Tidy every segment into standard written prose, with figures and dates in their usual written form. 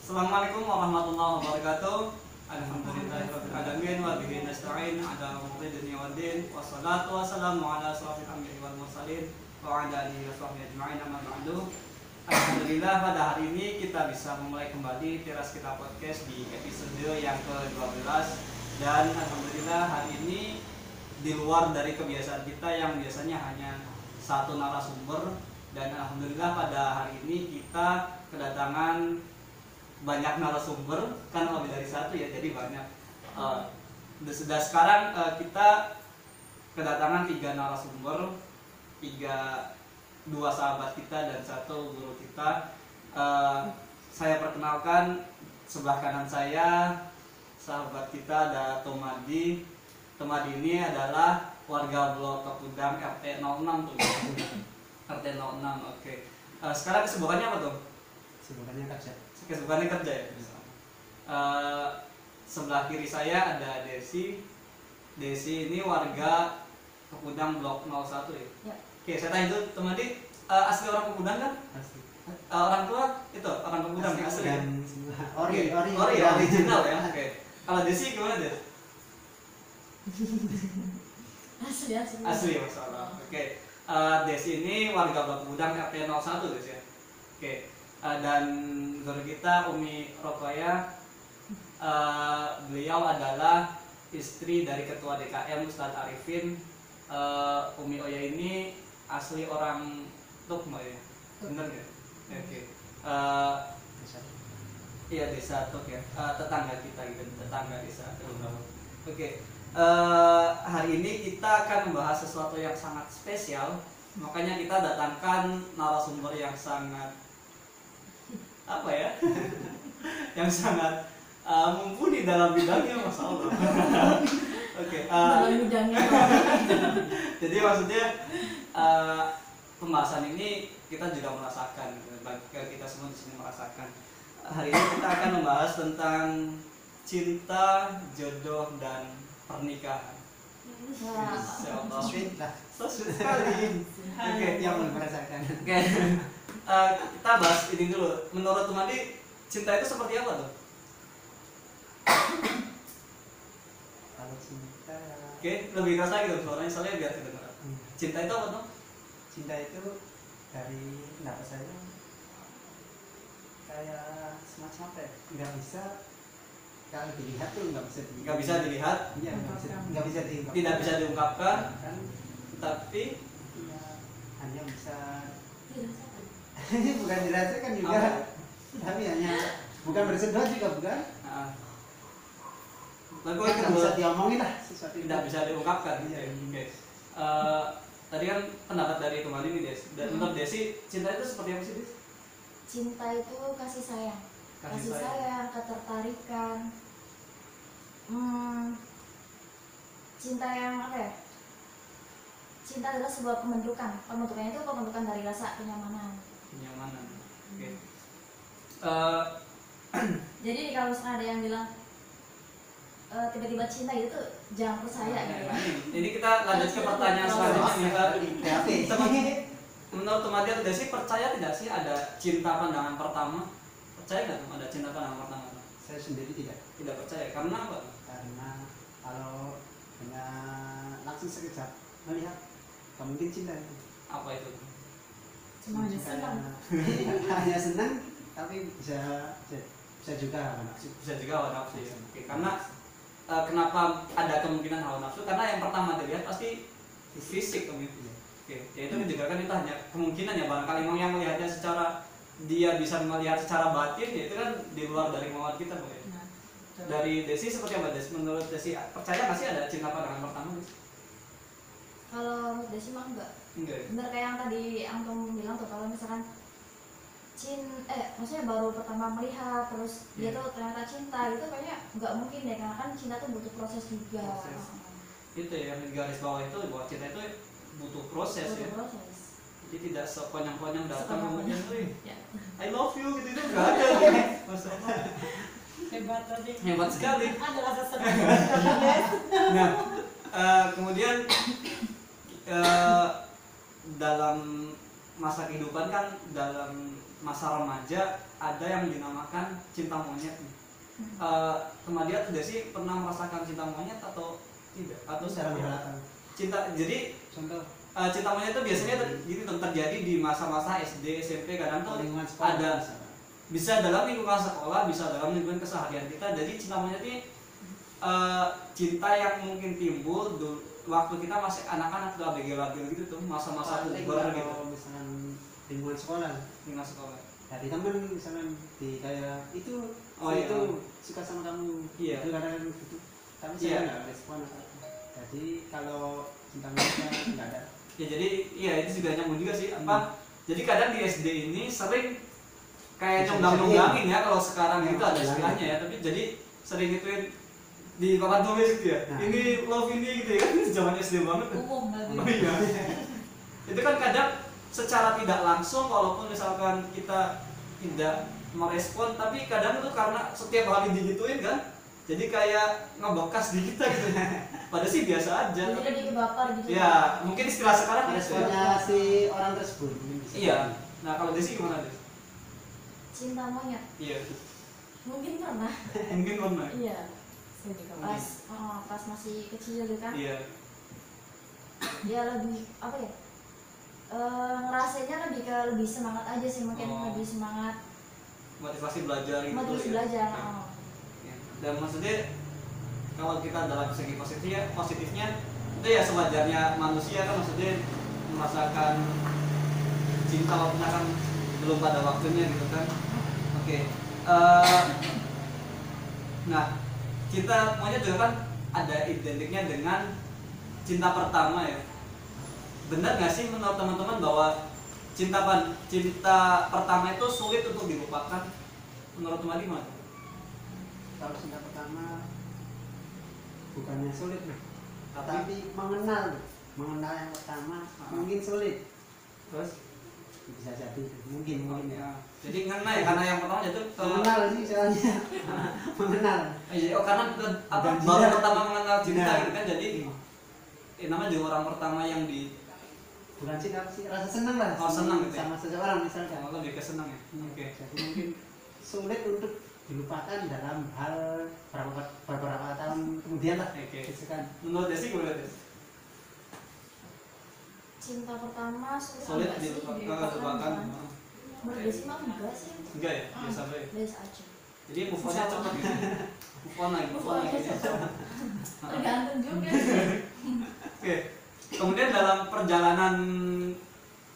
Assalamualaikum warahmatullahi wabarakatuh. Alhamdulillahirabbil alamin wa bihi nasta'in ala umuri dunya waddin. Wassalatu wassalamu ala asyrofil anbiya'i wal mursalin wa ala alihi washabbihi ajma'in, amma ba'du. Alhamdulillah, pada hari ini kita bisa memulai kembali Teras Kita Podcast di episode yang ke-12. Dan alhamdulillah hari ini di luar dari kebiasaan kita yang biasanya hanya satu narasumber, dan alhamdulillah pada hari ini kita kedatangan banyak narasumber, kan lebih dari satu ya, jadi banyak. Sudah sekarang kita kedatangan 3 narasumber, 2 sahabat kita dan 1 guru kita. Saya perkenalkan, sebelah kanan saya sahabat kita ada Tomadi. Tomadi ini adalah warga Blok Kepudang RT 06 tuh. RT 06, oke. Sekarang kesibukannya apa tuh? Kesibukannya kerja ya. Sebelah kiri saya ada Desi. Desi ini warga Kepudang Blok 01 ya. Ya. Oke, saya tanya itu Tomadi, asli orang Kepudang kan? Asli. Orang tua itu orang Kepudang asli. Original ya. Oke. Kalau Desi gimana Des? Asli ya, masalah. Oke. Desi ini warga Blok Kepudang RT 01 Des ya. Oke. Dan guru kita Umi Rokoya, beliau adalah istri dari Ketua DKM Ustadz Arifin. Umi Oya ini asli orang Tukmo ya, bener ya? Oke. Iya, desa Tuk ya, tetangga kita gitu, tetangga desa Tuk. Oke. Hari ini kita akan membahas sesuatu yang sangat spesial, makanya kita datangkan narasumber yang sangat apa ya, yang sangat mumpuni dalam bidangnya, Masya Allah. Oke. Dalam bidangnya. Jadi maksudnya pembahasan ini kita juga merasakan, kita semua di sini merasakan. Hari ini kita akan membahas tentang cinta, jodoh, dan pernikahan. Insyaallah. Sweet sekali. Oke, yang merasakan. Oke. Kita bahas ini dulu. Menurut Tomadi, cinta itu seperti apa tuh? Kalau cinta, oke, lebih keras lagi dong suaranya, soalnya biar kedengeran. Cinta itu apa tuh? Cinta itu dari pendapat saya kayak semacam apa ya? Nggak bisa, kalau dilihat tuh nggak bisa dilihat. Iya, nggak bisa diungkapkan. Tidak bisa diungkapkan. Kan, tapi ya, hanya bisa bukan dirasakan juga, tapi hanya bukan bersedot juga bukan. Lalu nggak bisa diomongin lah sesuatu. Tidak bisa diungkapkan. Iya. Oke. Tadi kan pendapat dari Tomadi nih Des. Dan menurut Desi, cinta itu seperti apa sih Des? Cinta itu kasih sayang. Kasih sayang, ketertarikan. Cinta yang apa ya? Cinta adalah sebuah pembentukan. Pembentukannya itu pembentukan dari rasa kenyamanan. Oke. Jadi kalau misalnya ada yang bilang tiba-tiba cinta gitu tuh jangan percaya gitu ya. Ini kita lanjut ke pertanyaan selanjutnya. Menurut Tomadi atau Desi, percaya tidak sih ada cinta pandangan pertama? Percaya nggak ada cinta pandangan pertama? Saya sendiri tidak percaya. Karena apa? Karena kalau hanya langsung sekejap melihat, nggak mungkin cinta itu. Apa itu? Cuma hanya senang. Hanya senang, tapi bisa juga hawa nafsu. Bisa juga hawa nafsu ya. Oke, karena kenapa ada kemungkinan hawa nafsu? Karena yang pertama dilihat pasti fisik gitu. Oke, ya itu juga kan itu hanya kemungkinan ya, barangkali memang yang melihatnya secara dia bisa melihat secara batin ya, itu kan di luar dari kemauan kita Bang. Dari Desi seperti apa Des? Menurut Desi percaya nggak sih ada cinta pandangan pertama Des? Kalau menurut Desi mah enggak. Bener kayak yang tadi Antum bilang tuh, kalau misalkan maksudnya baru pertama melihat terus dia tuh ternyata cinta, itu kayaknya nggak mungkin deh, karena kan cinta tuh butuh proses juga. Itu ya, yang garis bawah itu bahwa cinta itu butuh proses. Jadi tidak sekonyang-konyang datang kemudian I love you gitu, itu nggak ada gitu. Masalah hebat sekali. Ada rasa senang. Nah, kemudian dalam masa kehidupan kan, dalam masa remaja ada yang dinamakan cinta monyet nih. Teman-teman tidak sih pernah merasakan cinta monyet atau tidak? Atau secara belakang cinta, jadi contoh cinta monyet itu biasanya terjadi di masa-masa SD, SMP, kadang tuh lingkungan sekolah ada, misalnya. bisa dalam lingkungan sekolah, bisa dalam lingkungan keseharian kita. Jadi cinta monyet ini cinta yang mungkin timbul waktu kita masih anak-anak tuh, abg-abg gitu tuh, masa-masa puber gitu. Kalau misalkan lingkungan sekolah, Lingkungan sekolah. dari temen misalkan di kayak itu Oh, itu iya. suka sama kamu, Iya. itu kadang gitu, tapi Iya. saya nggak respon apa. Jadi kalau cinta monyet nggak ada. Ya jadi iya, itu juga nyambung juga sih apa. Jadi kadang di SD ini sering kayak Bisa nyundang-nyundangin ya, kalau sekarang Ya, itu ada bilangin. istilahnya ya, tapi jadi sering gituin di papan tulis gitu ya. Nah. Ini love ini gitu ya kan, zaman SD banget. Umum berarti. Oh iya. Itu kan kadang secara tidak langsung, walaupun misalkan kita tidak merespon, tapi kadang itu karena setiap hari digituin kan, jadi kayak ngebekas di kita gitu. Padahal sih biasa aja. Jadi lebih ke baper gitu. Ya, mungkin istilah sekarang gitu ya. Responnya si orang tersebut mungkin bisa. Iya. Nah, kalau Desi gimana, Des? Cinta monyet. Iya. Mungkin pernah. Mungkin pernah. Iya. Saya juga pas masih kecil gitu kan. Iya. Dia lebih apa ya? Ngerasanya lebih semangat aja sih, mungkin Oh. lebih semangat Motivasi belajar gitu. motivasi ya. belajar. Ya. Oh. Ya. Dan maksudnya kalau kita dalam segi positifnya itu ya sewajarnya manusia kan, maksudnya merasakan cinta walaupun kan belum pada waktunya gitu kan. Oke. Nah, cinta monyet juga kan ada identiknya dengan cinta pertama ya. Benar nggak sih menurut teman-teman bahwa cinta pertama itu sulit untuk dilupakan? Menurut teman gimana? Kalau cinta pertama bukannya sulit loh, Tapi tapi mengenal yang pertama mungkin sulit. terus Bisa jadi mungkin ya. ya. Jadi ngena ya, karena yang pertama itu Mengenal sih soalnya. Mengenal. karena apa Dan baru dia- pertama mengenal cinta Nah. gitu kan, jadi namanya juga orang pertama yang Bukan cinta sih, rasa senang lah. Oh, senang gitu ya? sama seseorang misalkan. lebih kesenang ya. Oke. Jadi mungkin sulit untuk dilupakan dalam hal beberapa tahun kemudian lah. Oke. Gitu kan. Menurut Desi gimana, Des? Cinta pertama Sulit enggak sih dilupakan. Menurut Desi mah enggak sih. Enggak ya, biasa aja. Biasa aja. Jadi move on-nya cepet gitu. Move on lagi gitu. Tergantung juga. Oke. Kemudian dalam perjalanan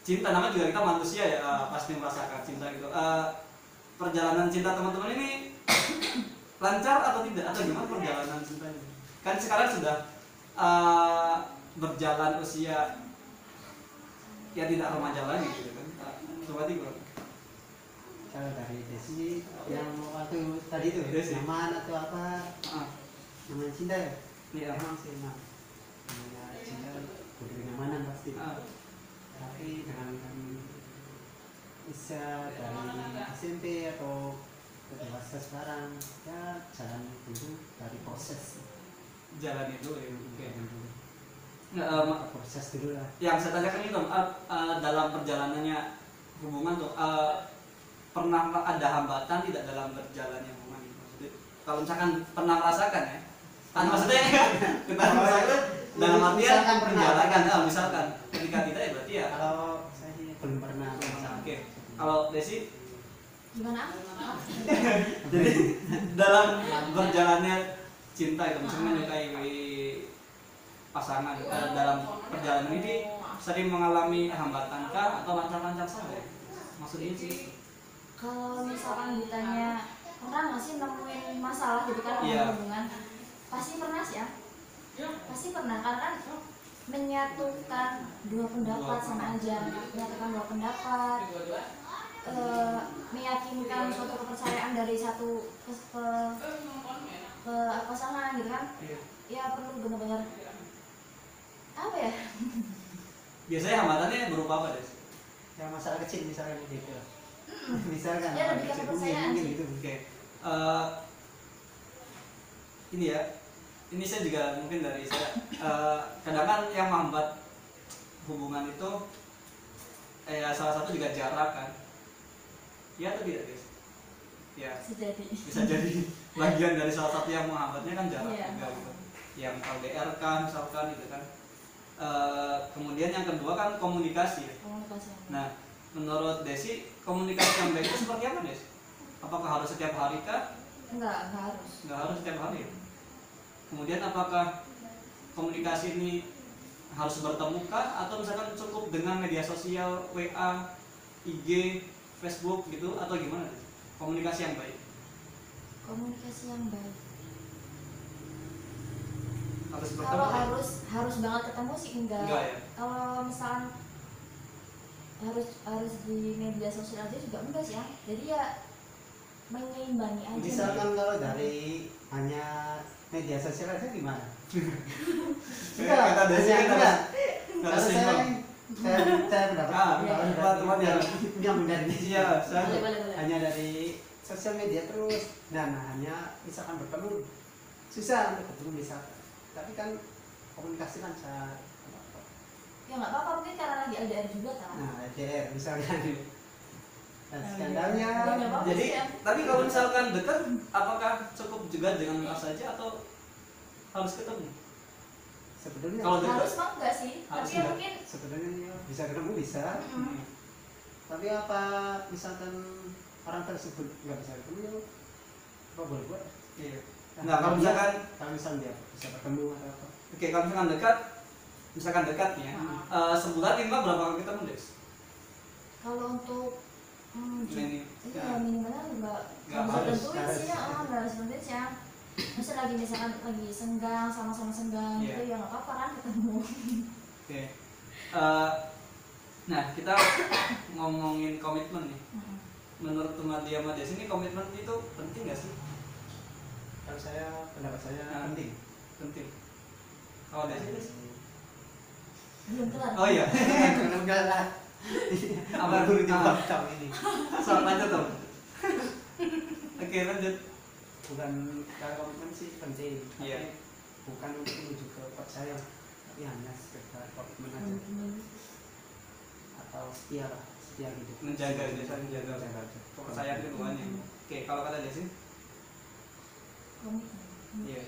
cinta, namanya juga kita manusia ya, pasti merasakan cinta gitu. Perjalanan cinta teman-teman ini lancar atau tidak, atau gimana perjalanan cintanya? Kan sekarang sudah berjalan usia ya tidak remaja lagi gitu kan. Coba tiga. Kalau dari Desi yang waktu tadi itu Desi. nyaman atau apa, namanya cinta ya? Iya. Emang sih emang. Namanya cinta butuh kenyamanan pasti. Tapi dengan bisa dari SMP atau ke dewasa sekarang, ya jalan dulu dari proses. Jalan itu ya. Oke. Jalan dulu. Proses dulu lah. Yang saya tanyakan itu dalam perjalanannya hubungan tuh pernah ada hambatan tidak dalam berjalannya hubungan itu? Maksudnya, kalau misalkan pernah merasakan ya, kan maksudnya kita merasakan dalam artian Misalkan pernah. menjalankan, misalkan ketika tidak ya berarti ya. Kalau saya sih belum pernah. Oke. Kalau Desi, Gimana? jadi dalam berjalannya cinta itu, misalnya menyukai pasangan, dalam perjalanan ini sering mengalami hambatan kah atau lancar-lancar saja? Maksudnya sih? Kalau misalkan ditanya pernah nggak sih nemuin masalah gitu kan Iya. dalam hubungan, pasti pernah sih ya. Pasti pernah, karena kan menyatukan dua pendapat sama aja, menyatukan dua pendapat, meyakinkan suatu kepercayaan dari satu ke pasangan gitu kan. Iya. Ya perlu benar-benar apa ya? Biasanya hambatannya berupa apa, Des? Ya masalah kecil misalkan gitu. Misalkan Ya, lebih ke kecil, kepercayaan mungkin sih. gitu. Oke. Ini ya. Ini saya juga mungkin dari saya. Kadang kan yang menghambat hubungan itu salah satu juga jarak kan. Ya atau tidak guys? Ya Sejadi. bisa jadi bagian dari salah satu yang menghambatnya kan jarak Iya. juga gitu. Yang LDR kan misalkan gitu kan. Kemudian yang kedua kan komunikasi ya. Komunikasi yang baik. Nah, menurut Desi komunikasi yang baik itu seperti apa Des? Apakah harus setiap hari kah? Enggak harus. Nggak harus setiap hari ya? Kemudian apakah komunikasi ini harus bertemu kah? Atau misalkan cukup dengan media sosial, WA, IG, Facebook gitu atau gimana Des? Komunikasi yang baik Komunikasi yang baik. harus bertemu Kalau ya? harus banget ketemu sih enggak. Enggak ya? Kalau misalkan harus di media sosial aja juga enggak sih ya. Jadi ya menyeimbangi aja. Misalkan kalau dari hanya media sosial aja gimana? Kata Desi kan enggak. harus Kalau seimbang. saya pendapat Teman-teman yang dari Iya, saya Boleh. hanya dari sosial media terus dan hanya misalkan bertemu susah untuk ketemu misalkan, tapi kan komunikasi kan saya Ya nggak apa-apa, mungkin karena lagi LDR juga kan. nah LDR misalnya dan skandalnya Ya, nggak apa-apa Jadi, sih ya. tapi kalau misalkan dekat, apakah cukup juga dengan WA saja atau harus ketemu? sebetulnya Kalau dekat, Harus mah enggak sih. Harus Tapi ya enggak. mungkin sebetulnya ya bisa ketemu bisa, tapi apa misalkan orang tersebut nggak bisa ketemu ya apa boleh buat. iya. Nah, kalau misalkan, kalau misalkan dia bisa ketemu atau apa oke, kalau misalkan dekat nih ya, sebulan minimal berapa kali ketemu Des? kalau untuk Ini, iya minimalnya nggak bisa harus, tentuin sih ya, nggak harus tentuin sih ya. Misal lagi misalkan lagi senggang, sama-sama senggang Iya. gitu ya nggak apa-apa kan ketemu. Oke. Nah, kita ngomongin komitmen nih. Menurut teman dia sama Des ini komitmen itu penting nggak sih? kalau saya pendapat saya Nah. penting. Penting. Kalau Des ini? Belum kelar. Oh iya. Enggak lah. Apa Baru dulu tahun ini. Soal lanjut dong. Oke, lanjut. Bukan kalau komitmen sih penting, tapi Iya. bukan untuk menuju ke percaya, tapi hanya sekedar komitmen aja atau setia lah, setia gitu. Menjaga gitu, saling menjaga. aja. Kepercayaan keduanya. Oke, kalau kata Des ini? Komitmen. Iya.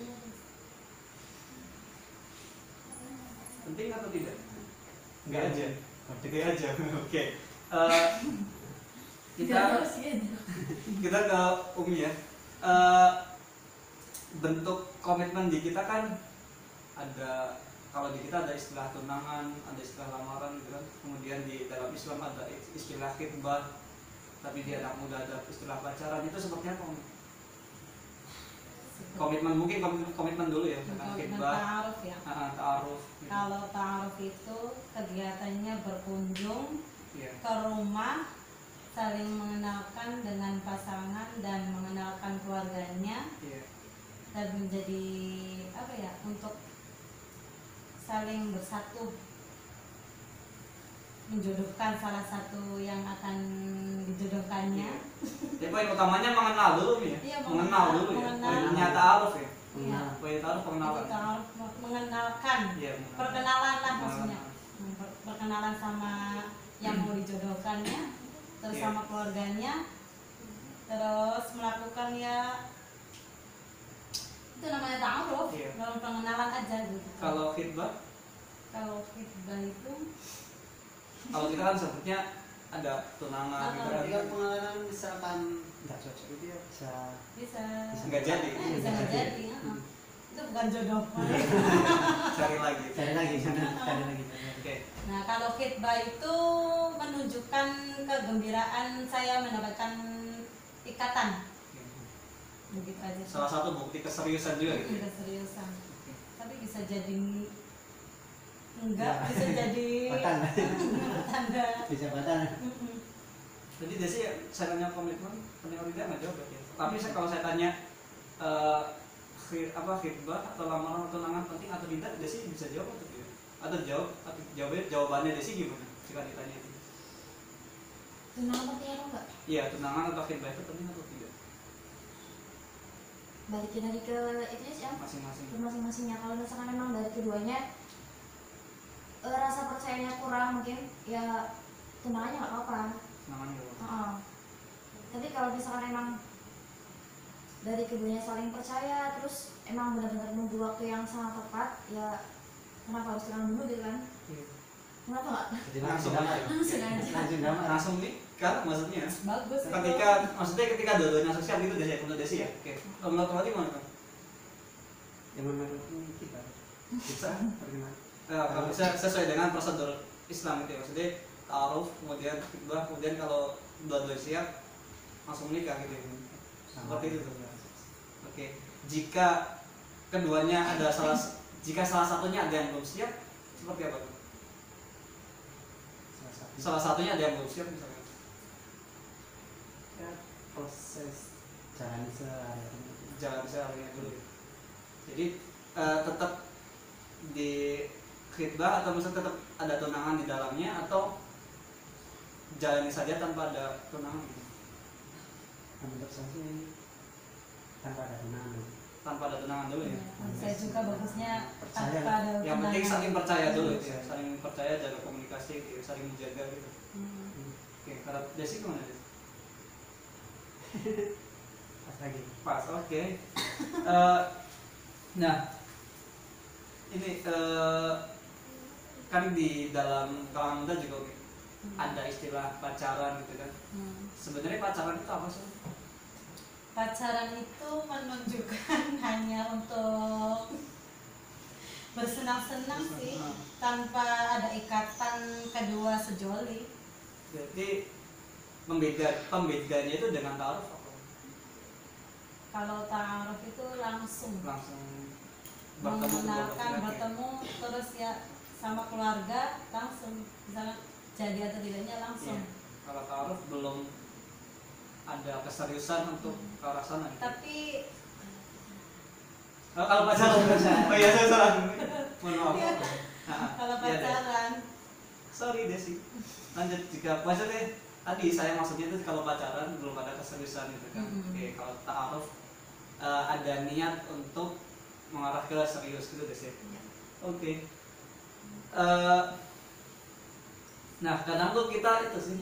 Penting atau tidak? Enggak aja. Enggak aja. Oke. Kita Harus gitu. kita ke Umi ya. Bentuk komitmen di kita kan ada, kalau di kita ada istilah tunangan, ada istilah lamaran gitu kan. Kemudian di dalam Islam ada istilah khitbah, tapi di anak muda ada istilah pacaran. Itu seperti apa Umi? Komitmen, mungkin komitmen dulu ya, misalkan Komitmen khitbah, ta'aruf ya. ta'aruf gitu. Kalau ta'aruf itu kegiatannya berkunjung Iya. ke rumah, saling mengenalkan dengan pasangan dan mengenalkan keluarganya, Iya. dan menjadi apa ya, untuk saling bersatu, menjodohkan salah satu yang akan dijodohkannya. Ya poin utamanya mengenal dulu ya. Iya, mengenal dulu ya. mengenal. Poinnya ta'aruf ya. Iya. Poin ta'aruf pengenalan. Itu ta'aruf, mengenalkan, Iya, perkenalan lah maksudnya. Perkenalan sama yang mau dijodohkannya, terus Iya. sama keluarganya, terus melakukan ya itu namanya ta'aruf, Iya. dalam pengenalan aja gitu. Kalau khitbah, Kalau khitbah itu kalau kita kan sebutnya ada tunangan gitu kan. Berarti kan pengalaman misalkan nggak cocok itu ya bisa bisa Nggak jadi. bisa nggak jadi, itu bukan jodoh. Cari lagi. cari lagi cari lagi. Oke. Nah, kalau khitbah itu menunjukkan kegembiraan saya mendapatkan ikatan, begitu aja. Salah satu bukti keseriusan juga gitu. Tidak seriusan, tapi bisa jadi enggak, bisa jadi Patah. tanda. Bisa patah. Jadi Desi saya tanya komitmen penting atau tidak nggak jawab ya. Tapi kalau saya tanya khitbah atau lamaran atau tunangan penting atau tidak, Desi bisa jawab atau tidak? Atau jawabannya Desi gimana jika ditanya itu? Tunangan penting atau enggak? Iya, tunangan atau khitbah itu penting atau tidak? Balikin lagi ke itu sih ya, Masing-masing. ke masing-masingnya. Kalau misalkan memang dari keduanya rasa percayanya kurang, mungkin ya tunangannya nggak apa-apa. Namanya apa? Heeh. Tapi kalau misalkan emang dari keduanya saling percaya, terus emang benar-benar nunggu waktu yang sangat tepat, ya kenapa harus tunangan dulu gitu kan? Iya. Kenapa nggak Jadi Langsung damai. langsung aja? Langsung damai. Langsung nikah maksudnya. Bagus itu. Maksudnya ketika dua-duanya sosial gitu Desi, menurut Desi ya. Oke. Kalau menurut Mati gimana kan? Yang menurut kita Bisa. bagaimana? Kalau bisa sesuai dengan prosedur Islam itu ya. Maksudnya ta'aruf, kemudian khitbah, kemudian kalau dua-duanya siap langsung nikah gitu ya. Seperti itu tuh. Oke. Jika keduanya jika salah satunya ada yang belum siap, seperti apa tuh? Salah satunya ada yang belum siap misalnya. Ya, proses jalan sehari-hari. Jalan seharinya dulu ya. Jadi tetap di khitbah atau misalnya tetap ada tunangan di dalamnya atau jalani saja tanpa ada tunangan gitu? Menurut saya sih tanpa ada tunangan. Tanpa ada tunangan dulu ya. Saya juga bagusnya Percaya. tanpa ada Yang penting tunangan. saling percaya dulu itu ya, saling percaya, jaga komunikasi gitu, ya, saling menjaga gitu. Oke, kalau Desi gimana Desi? Pas lagi. Pas, oke. Nah, ini kan di dalam kalangan muda juga ada istilah pacaran gitu kan. Sebenarnya pacaran itu apa sih? Pacaran itu menunjukkan hanya untuk bersenang-senang sih, tanpa ada ikatan kedua sejoli. Jadi pembedanya itu dengan ta'aruf apa? Kalau ta'aruf itu langsung Langsung bertemu mengenalkan, kedua bertemu, terus ya sama keluarga langsung, misalnya jadi atau tidaknya langsung. Iya. Kalau ta'aruf belum ada keseriusan untuk ke arah sana gitu. Tapi Kalau pacaran, oh iya saya salah. Mohon maaf. Iya. Nah, kalau iya deh. pacaran, Sorry Desi. Lanjut jika maksudnya tadi saya maksudnya itu kalau pacaran belum ada keseriusan gitu kan. Oke, kalau ta'aruf ada niat untuk mengarah ke serius gitu Desi. Oke. Nah kadang tuh kita itu sih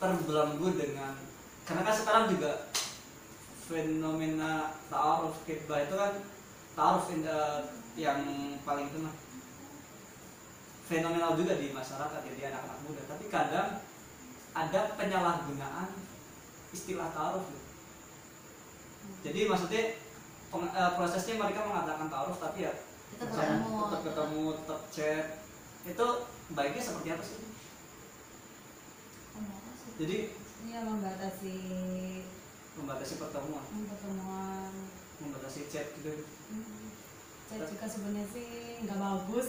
terbelenggu dengan, karena kan sekarang juga fenomena ta'aruf khitbah itu kan ta'aruf yang paling itu mah fenomenal juga di masyarakat ya, di anak-anak muda. Tapi kadang ada penyalahgunaan istilah ta'aruf gitu. Jadi maksudnya prosesnya mereka mengatakan ta'aruf tapi ya Tetap ketemu. tetap ketemu, tetap chat. Itu baiknya seperti apa sih? Jadi ya membatasi pertemuan, pertemuan. membatasi chat gitu. Saya juga sebenarnya sih nggak bagus.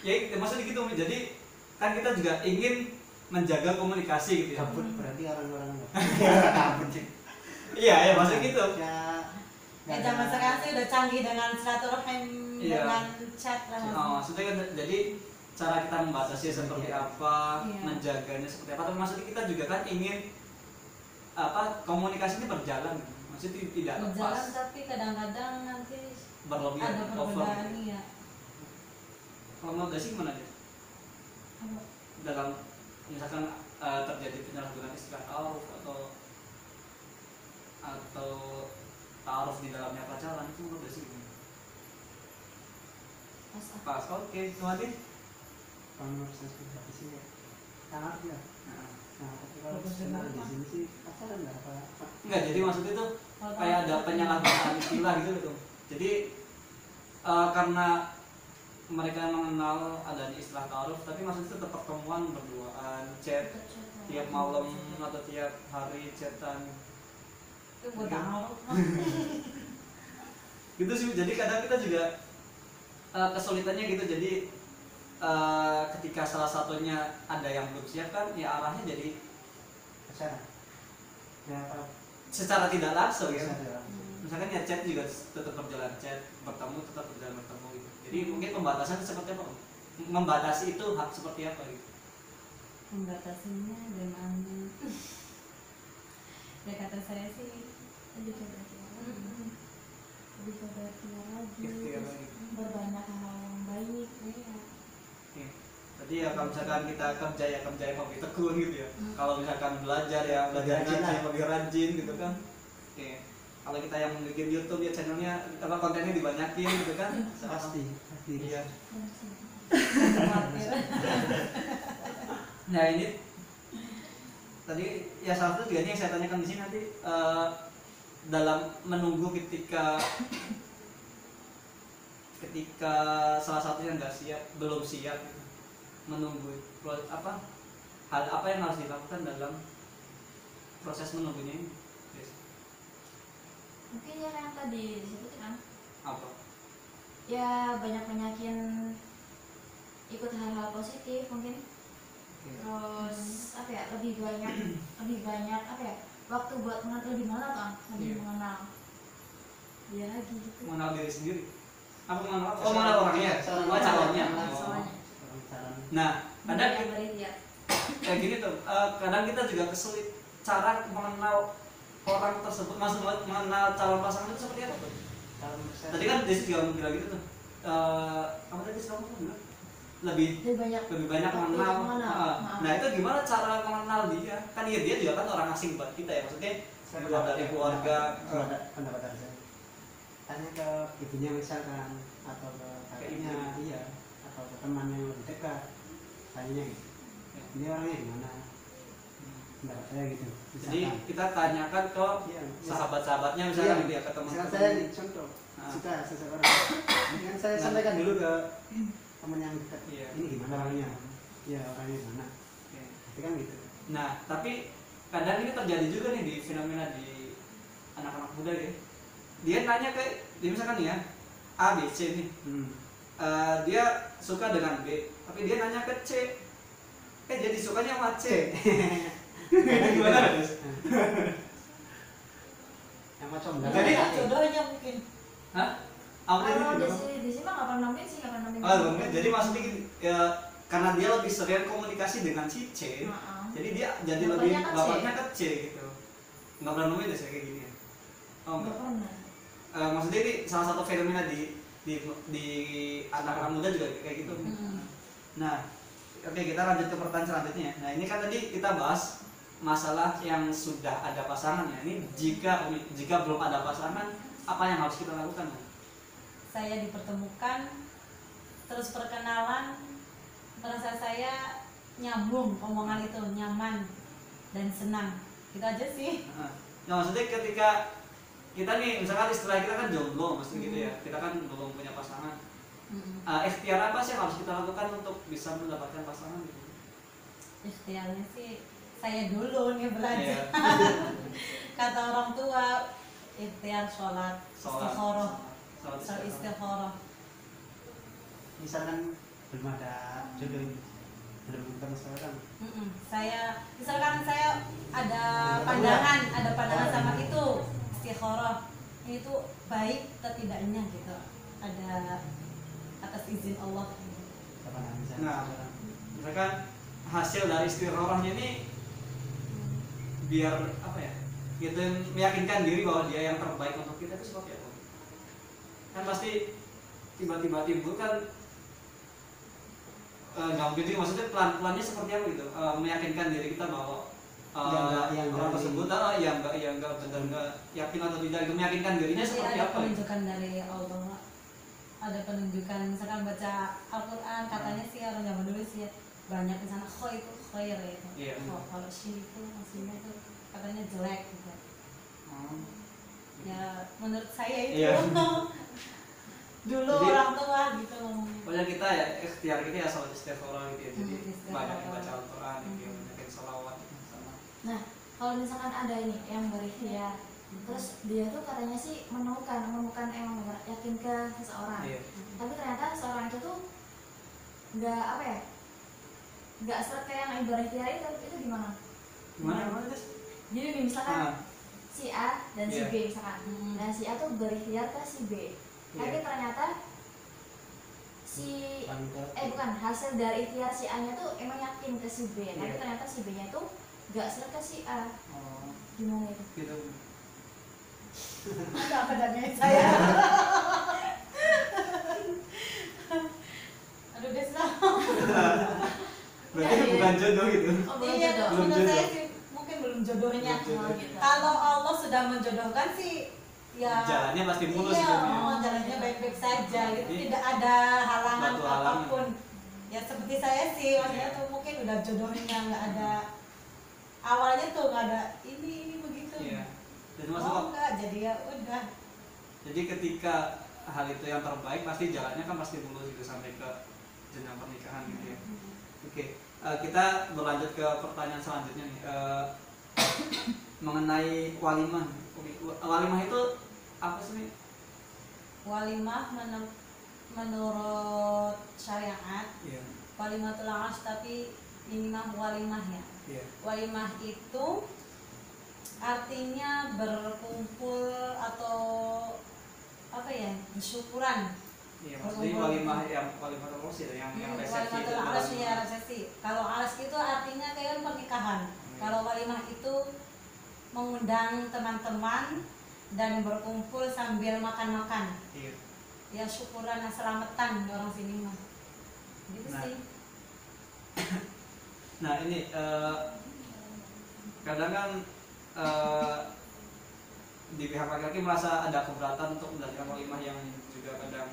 Ya maksudnya gitu, jadi kan kita juga ingin menjaga komunikasi gitu ya. Kabut berarti orang-orang enggak. Kabut sih. Iya ya maksudnya gitu. Ya zaman sekarang sih udah canggih dengan silaturahim, Iya. dengan chat lah. Maksudnya kan jadi cara kita membatasi seperti apa, Iya. menjaganya seperti apa. Tapi maksudnya kita juga kan ingin apa komunikasi ini berjalan, maksudnya tidak lepas Berjalan tapi kadang-kadang nanti berlebihan, ada over. perbedaan ya. Kalau menurut Desi gimana ya? Dalam misalkan terjadi penyalahgunaan istilah ta'aruf atau ta'aruf di dalamnya pacaran, itu menurut Desi gimana? Pas, oke, kemudian Kalau menurut saya pribadi sih ya sangat ya. nah, Nah, tapi kalau kenal di sini sih pacaran nggak apa. enggak, jadi maksudnya itu Kalau kayak ada penyalahgunaan istilah gitu loh. Jadi karena mereka mengenal adanya istilah ta'aruf, tapi maksudnya tetap pertemuan berduaan, chat tiap malam atau tiap hari chatan itu buat ta'aruf. gitu sih. Jadi kadang kita juga kesulitannya gitu. Jadi ketika salah satunya ada yang belum siap kan ya arahnya jadi Pacaran. Ya apa? secara tidak langsung ya. Pacaran. Misalkan ya chat juga tetap berjalan chat, bertemu tetap berjalan bertemu gitu. Jadi mungkin pembatasan seperti apa? Membatasi itu hak seperti apa gitu? Membatasinya dengan ya kata saya sih Lebih ke berikhtiar lagi. Lebih ke berikhtiar lagi. Ikhtiar Terus lagi. berbanyak hal yang baik. Oke. Jadi ya kalau misalkan kita kerja ya kerja yang lebih tekun gitu ya. Kalau misalkan belajar ya belajar Rajin ngaji yang lebih rajin gitu kan. Oke. Kalau kita yang bikin YouTube ya channelnya apa kontennya dibanyakin gitu kan. pasti Iya. Khawatir. Nah ini tadi ya salah satu juga nih yang saya tanyakan di sini nanti dalam menunggu ketika salah satu yang nggak siap belum siap gitu. Menunggu apa hal apa yang harus dilakukan dalam proses menunggunya ini. Yes. Mungkin ya kayak yang tadi disebut kan, Apa? ya banyakin ikut hal-hal positif mungkin, terus apa ya, lebih banyak apa ya, waktu buat lebih mengenal kan, lebih Iya. mengenal dia lagi gitu. Mengenal diri sendiri. Apa mengenal? Oh mengenal orangnya. Oh calonnya. Oh. Soalnya Nah kadang yang berikhtiar. kayak gini tuh kadang kita juga kesulit cara mengenal orang tersebut, maksud mengenal calon pasangan itu seperti apa tuh? Tadi kan Desi juga bilang gitu tuh apa tadi kamu bilang lebih Lebih banyak mengenal. mengenal. Nah itu gimana cara mengenal dia? Kan dia juga kan orang asing buat kita ya, maksudnya keluar dari keluarga. pendapat saya tanya ke ibunya misalkan atau ke kakaknya, iya, atau ke teman yang lebih dekat, tanya gitu, ini orangnya gimana, pendapat saya gitu. Jadi Misalkan, kita tanyakan ke iya, sahabat-sahabatnya misalnya gitu ya, ke misalkan teman-teman. saya nih contoh, suka seseorang, ini kan saya sampaikan dulu ke teman yang dekat, Iya. ini gimana orangnya, iya orangnya gimana, Oke. itu kan gitu. Nah, tapi kadang ini terjadi juga nih di fenomena di anak-anak muda ya. Dia nanya ke, dia misalkan nih ya, A, B, C nih. Dia suka dengan B, tapi dia nanya ke C. Jadi sukanya sama C. Gimana, Des? Yang macam Jadi, jodohnya mungkin. Hah? Apa Kalau tadi? di sini mah nggak pernah nemuin sih, nggak pernah nemuin. Oh, jadi maksudnya gini, ya, karena dia lebih sering komunikasi dengan si C, jadi dia jadi lebih Bapaknya ke C. bapaknya ke C gitu. Nggak pernah nemuin deh saya kayak gini ya. Oh Nggak enggak. pernah. Maksudnya ini salah satu fenomena di anak-anak muda juga kayak gitu. Nah, oke kita lanjut ke pertanyaan selanjutnya. Nah ini kan tadi kita bahas masalah yang sudah ada pasangannya. Ini jika belum ada pasangan, apa yang harus kita lakukan? Saya dipertemukan, terus perkenalan, merasa saya nyambung, omongan itu nyaman dan senang. Gitu aja sih. Nah maksudnya ketika kita nih misalkan istilah kita kan jomblo maksudnya gitu ya, kita kan belum punya pasangan. Ikhtiar apa sih yang harus kita lakukan untuk bisa mendapatkan pasangan gitu? Ikhtiarnya sih saya dulu nih belajar. Iya. Kata orang tua, ikhtiar sholat istikharah. Sholat istikharah. misalkan belum ada jodoh ini, belum ketemu seorang, Saya misalkan saya ada pandangan sama itu istikharah, ini tuh baik atau tidaknya gitu, ada atas izin Allah. kapan bisa Nah. seorang. Misalkan hasil dari istikharahnya ini biar apa ya? Gitu meyakinkan diri bahwa dia yang terbaik untuk kita itu seperti apa? Kan pasti tiba-tiba timbul kan nggak mungkin juga, maksudnya pelan-pelannya seperti apa gitu, meyakinkan diri kita bahwa Yang orang dari- tersebut yang enggak benar enggak yakin atau tidak itu meyakinkan dirinya Nanti seperti ada apa? penunjukan dari Allah, ada penunjukan, misalkan baca Al-Quran katanya sih orang zaman dulu sih ya, banyak di sana khair itu khair itu. Iya. Kalau sini itu aslinya itu katanya jelek gitu. Hmm. Ya menurut saya itu Iya. dulu Jadi- orang tua gitu ngomongnya. Pokoknya kita ya ikhtiar kita ya sholat istikharah gitu ya, jadi Istikharah. banyak baca Al-Quran gitu ya, banyakin sholawat sama. Nah, kalau misalkan ada ini yang berikhtiar, terus dia tuh katanya sih menemukan emang yakin ke seseorang, Iya. tapi ternyata seseorang itu tuh nggak apa ya, nggak seret kayak yang berikhtiar itu gimana? Gimana Des? Jadi nih, misalkan Nah, si A dan si Iya. B misalkan, nah si A tuh berikhtiar ke si B, tapi Iya. ternyata si Wanita. bukan, hasil dari ikhtiar si A nya tuh emang yakin ke si B, tapi Iya. ternyata si B nya tuh nggak seret ke si A, Oh, gimana itu? gitu. Ada apa danyain saya? Aduh Des, Berarti Iya, iya. bukan jodoh gitu. Oh, belum Iya, jodoh. Belum menurut saya jodoh. sih mungkin belum jodohnya. Belum jodoh. Oh, gitu. Kalau Allah sudah menjodohkan sih ya Jalannya pasti mulus iya, gitu ya. jalannya baik-baik saja gitu. Jadi, Tidak ada halangan batu halangan. apapun. Ya seperti saya sih, maksudnya tuh mungkin udah jodohnya nggak ada awalnya tuh nggak ada ini begitu. Iya. Dan Oh masuk enggak, jadi ya udah. jadi ketika hal itu yang terbaik pasti jalannya kan pasti mulus gitu sampai ke jenjang pernikahan gitu ya. Oke, kita berlanjut ke pertanyaan selanjutnya nih. Mengenai walimah. Oke, walimah itu apa sih nih? Walimah menurut syariat Iya. walimatul aras, tapi ini mah walimah ya. Iya. Walimah itu artinya berkumpul atau apa ya, bersyukuran. Iya, maksudnya walimah terus ya yang resepsi itu. Walimatul aras ya, resepsi. Kalau aras itu artinya kayak pernikahan. Kalau walimah itu mengundang teman-teman dan berkumpul sambil makan-makan. Iya. Ya syukuran, selamatan orang sini mah. Gitu Nah. sih. Nah ini kadang kan di pihak laki-laki merasa ada keberatan untuk mendapatkan walimah yang juga kadang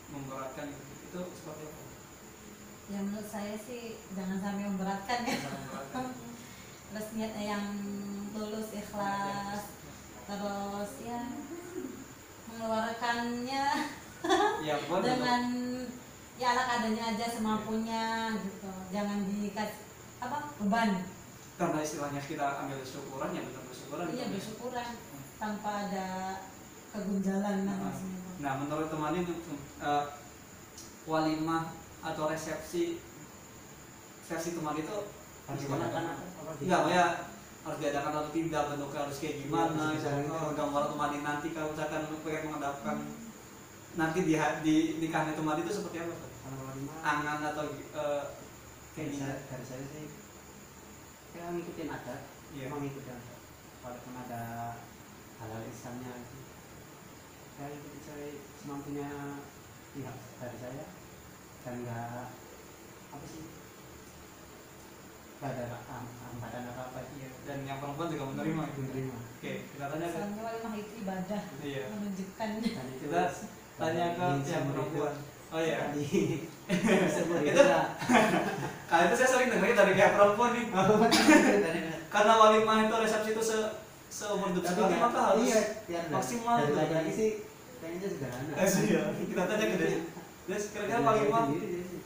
memberatkan gitu. Itu seperti apa? Ya menurut saya sih jangan sampai memberatkan ya. Sangat memberatkan. Terus niatnya yang tulus, ikhlas, terus ya mengeluarkannya Ya pun dengan ya ala kadarnya aja, semampunya gitu. Jangan dikasih apa beban. karena istilahnya kita ambil syukuran ya benar bersyukuran. Iya, bersyukuran tanpa ada kegunjalan Nah, maksudnya. nah menurut teman ini walimah atau resepsi versi teman itu Harus gimana diadakan kan? apa Enggak, ya harus diadakan atau tidak, bentuknya harus kayak gimana, Iya, bisa. gambar teman ini nanti kalau misalkan pengen mengadakan nanti di nikahnya teman itu seperti apa tuh? kalau walimah Angan atau kayak gini? dari saya sih ya ngikutin adat, Iya. mengikuti adat. Walaupun ada halal Islamnya itu, saya ikuti saya semampunya pihak dari saya dan nggak apa sih, nggak ada hambatan apa apa. Iya. Dan yang perempuan juga menerima itu. Menerima. Oke, kita tanya ke Soalnya walimah itu ibadah, iya. menunjukkan. Dan itu Kita tanya ke yang perempuan. Oh iya. itu Itu kali itu saya sering dengerin dari pihak perempuan nih. Karena walimah itu resepsi itu seumur hidup sekali maka harus iya, biar maksimal dari tuh. laki-laki sih kayaknya sederhana. Iya. Kita tanya ke Des. Des, kira-kira walimah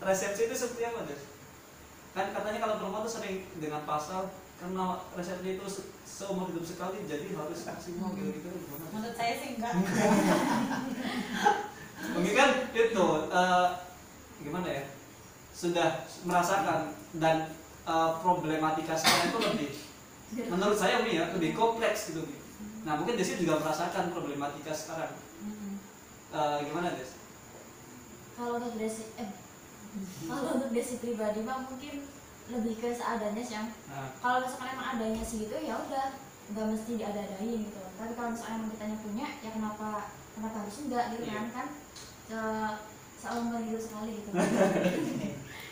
resepsi itu seperti apa, Des? Kan katanya kalau perempuan tuh sering dengan pasal karena resepsi itu seumur hidup sekali jadi harus maksimal gitu gimana? Menurut saya sih enggak. Mungkin kan itu gimana ya? Sudah merasakan dan problematika sekarang itu lebih menurut saya Umi ya lebih kompleks gitu Umi. Nah mungkin Desi juga merasakan problematika sekarang. Gimana Des? Kalau untuk kalau untuk Desi pribadi mah mungkin lebih ke seadanya sih. Nah, Kalau misalkan emang adanya segitu ya udah, nggak mesti diada-adain gitu. Tapi kalau misalkan emang kitanya punya ya kenapa harus enggak gitu Iya. kan? Seumur hidup sekali gitu.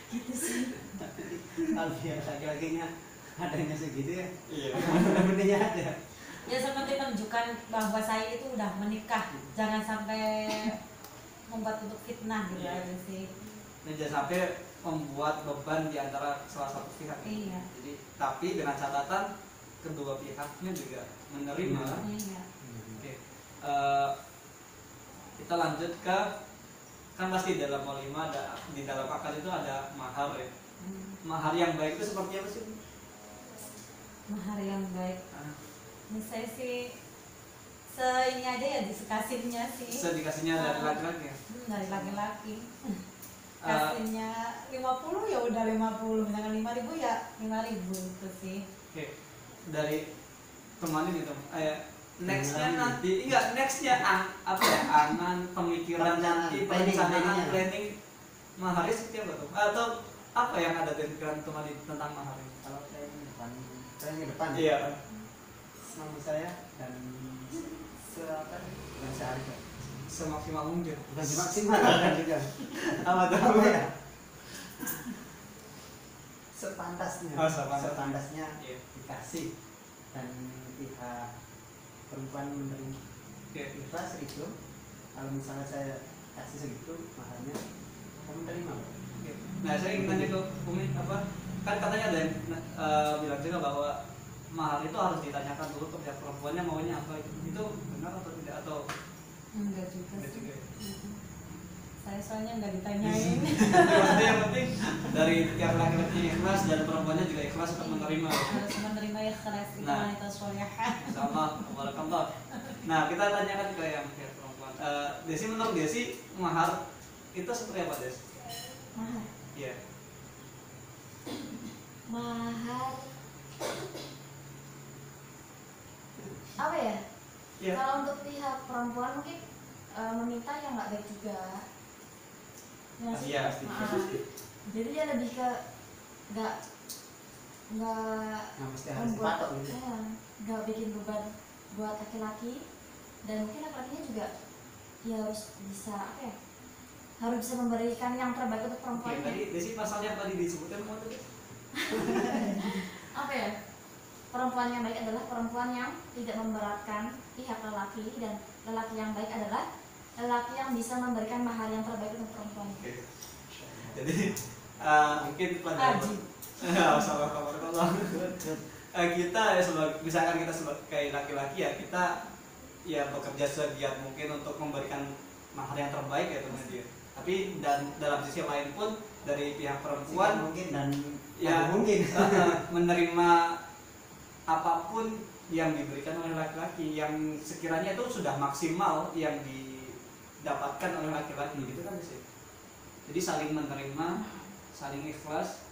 Gitu sih. Kalau biar laki-lakinya adanya segitu ya, iya. benernya ada. Ya seperti menunjukkan bahwa saya itu udah menikah. Jangan sampai membuat untuk fitnah gitu Iya. aja sih. Dan jangan sampai membuat beban di antara salah satu pihak. Iya. Jadi tapi dengan catatan kedua pihaknya juga menerima. Iya. Oke. Kita lanjut ke kan pasti dalam walimah ada di dalam akad itu ada mahar ya. Mahar yang baik itu seperti apa sih? Mahar yang baik. Ah, Ini saya sih ini aja ya dikasihnya sih. bisa dikasihnya dari laki-laki ya. Dari laki-laki. Eh, Kasihnya 50 ya udah 50, misalkan 5.000 ya 5.000 itu sih. Oke. Dari teman ini tuh. Nextnya Gimana? nanti enggak nextnya apa ya angan pemikiran Perencanaan, nanti planning, perencanaan planningnya. planning maharnya seperti apa tuh atau apa yang ada di pikiran teman ini tentang mahar ini? Kalau saya ke depan, saya ke depan. Iya. Semampu saya dan seapa dan seharga. Semaksimal mungkin. Bukan semaksimal kan juga. Apa tuh? Apa ya? sepantasnya sepantasnya. Iya. dikasih, dan pihak perempuan menerima ikhlas itu. Kalau misalnya saya kasih segitu mahalnya, kamu terima nggak? Nah, saya ingin nanya ke Umi, apa kan katanya ada yang bilang juga bahwa mahar itu harus ditanyakan dulu ke pihak perempuannya maunya apa, itu benar atau tidak, atau Enggak juga enggak sih. juga ya? Saya soalnya nggak ditanyain. Maksudnya yang penting dari pihak laki-laki ikhlas dan perempuannya juga ikhlas untuk menerima. Harus menerima ikhlas itu Nah. wanita solehah. Sama, barakallah. Nah, kita tanyakan ke yang pihak perempuan. Desi, menurut Desi mahar itu seperti apa, Des? Mahar. Iya. Mahar apa ya? Iya. Kalau untuk pihak perempuan mungkin meminta yang nggak baik juga. Ya nggak sih? Iya, pasti. Jadi dia lebih ke nggak Nggak mesti harus dipatok gitu. nggak bikin beban buat laki-laki, dan mungkin laki-lakinya juga ya harus bisa apa ya, harus bisa memberikan yang terbaik untuk Oke, perempuannya. tadi Desi pasal yang tadi disebutkan apa tadi? Apa ya, perempuan yang baik adalah perempuan yang tidak memberatkan pihak lelaki, dan lelaki yang baik adalah lelaki yang bisa memberikan mahar yang terbaik untuk perempuan. Oke. Jadi mungkin pelajaran Aji. kita ya sebagai, misalkan kita sebagai laki-laki ya, kita ya bekerja segiat mungkin untuk memberikan mahar yang terbaik ya teman dia. Tapi dan dalam sisi lain pun dari pihak perempuan mungkin dan ya mungkin menerima apapun yang diberikan oleh laki-laki yang sekiranya itu sudah maksimal yang didapatkan oleh laki-laki gitu kan sih. Jadi saling menerima, saling ikhlas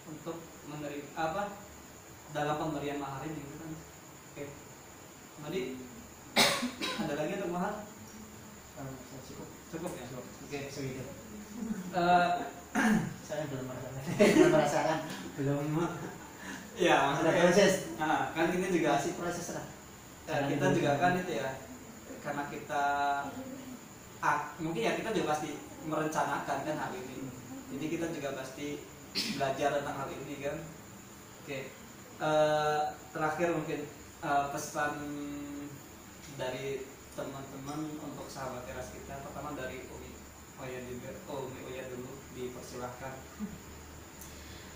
untuk menerima apa dalam pemberian mahar ini gitu kan. Oke. Jadi ada lagi untuk mahar? Cukup ya. Oke. segitu. Eh, Saya belum merasakan, belum ya ada maksudnya proses. nah, kan kita juga Kasih proses lah. kita juga kan itu ya, karena kita mungkin ya kita juga pasti merencanakan kan hal ini, jadi kita juga pasti belajar tentang hal ini kan. Oke. Terakhir mungkin pesan dari teman-teman untuk sahabat teras kita, pertama dari Umi Oya juga. Umi Oya dulu, dipersilahkan.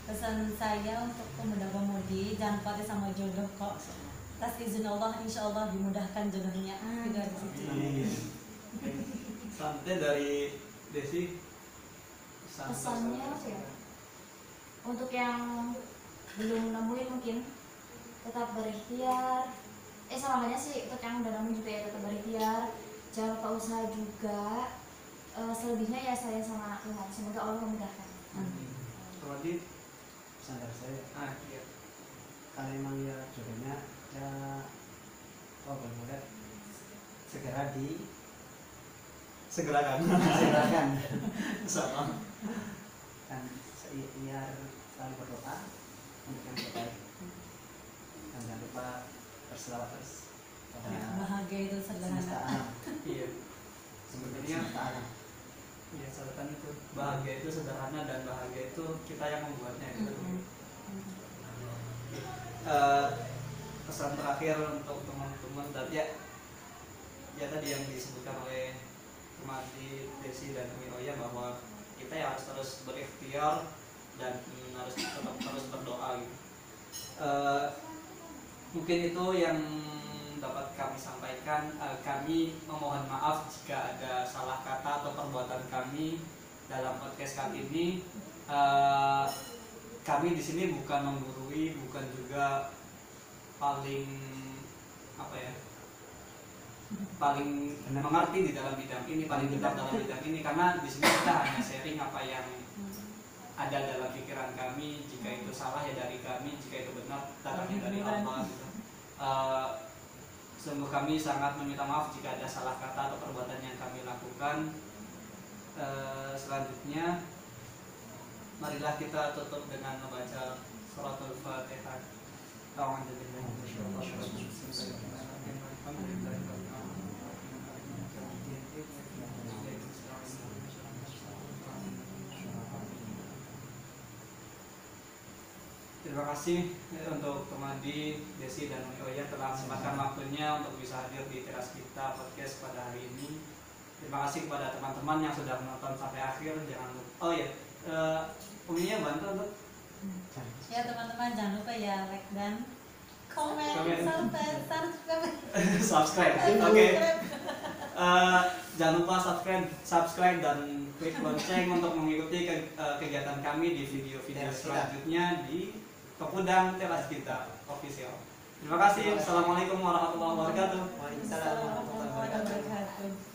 Pesan saya untuk pemuda-pemudi, jangan khawatir sama jodoh kok. Atas izin Allah, insya Allah dimudahkan jodohnya. Itu aja sih. Selanjutnya dari Desi, Pesannya apa ya? Untuk yang belum nemuin mungkin tetap berikhtiar. Sama halnya sih untuk yang udah nemuin juga ya, tetap berikhtiar. Jangan lupa usaha juga. Selebihnya ya saya sama Tuhan. Semoga Allah memudahkan. Terlanjut. Sadar saya, Iya. kalau emang ya jodohnya ya boleh Segerakan. segerakan Sama. dan biar selalu berdoa untuk yang terbaik, dan jangan lupa berselawat terus pada Bahagia itu semesta sederhana. alam. Iya. Sebenarnya semesta alam. Iya, catatan itu. Bahagia itu sederhana dan bahagia itu kita yang membuatnya gitu. Pesan terakhir untuk teman-teman dan ya tadi yang disebutkan oleh Kemati, Desi dan Umi Oya, bahwa kita ya harus terus berikhtiar dan harus tetap terus berdoa gitu. Mungkin itu yang dapat kami sampaikan. Kami memohon maaf jika ada salah kata atau perbuatan kami dalam podcast kali ini. Kami di sini bukan menggurui, bukan juga paling paling mengerti di dalam bidang ini, paling benar dalam bidang ini, karena di sini kita hanya sharing apa yang ada dalam pikiran kami. Jika itu salah ya dari kami, jika itu benar datangnya dari Allah gitu. Sungguh kami sangat meminta maaf jika ada salah kata atau perbuatan yang kami lakukan. Selanjutnya marilah kita tutup dengan membaca suratul Fatihah. Terima kasih untuk Tomadi, Desi, dan Oya telah sempatkan waktunya untuk bisa hadir di teras kita podcast pada hari ini. Terima kasih kepada teman-teman yang sudah menonton sampai akhir. Jangan lupa, oh ya, Uminya bantu untuk Ya teman-teman, jangan lupa ya like dan komen, Komen. subscribe. subscribe. Oke. Jangan lupa subscribe dan klik lonceng untuk mengikuti kegiatan kami di video-video Teras kita. selanjutnya di Kepudang Teras Kita Official. Terima kasih. Assalamualaikum warahmatullahi wabarakatuh. Waalaikumsalam warahmatullahi wabarakatuh. Wabarakatuh.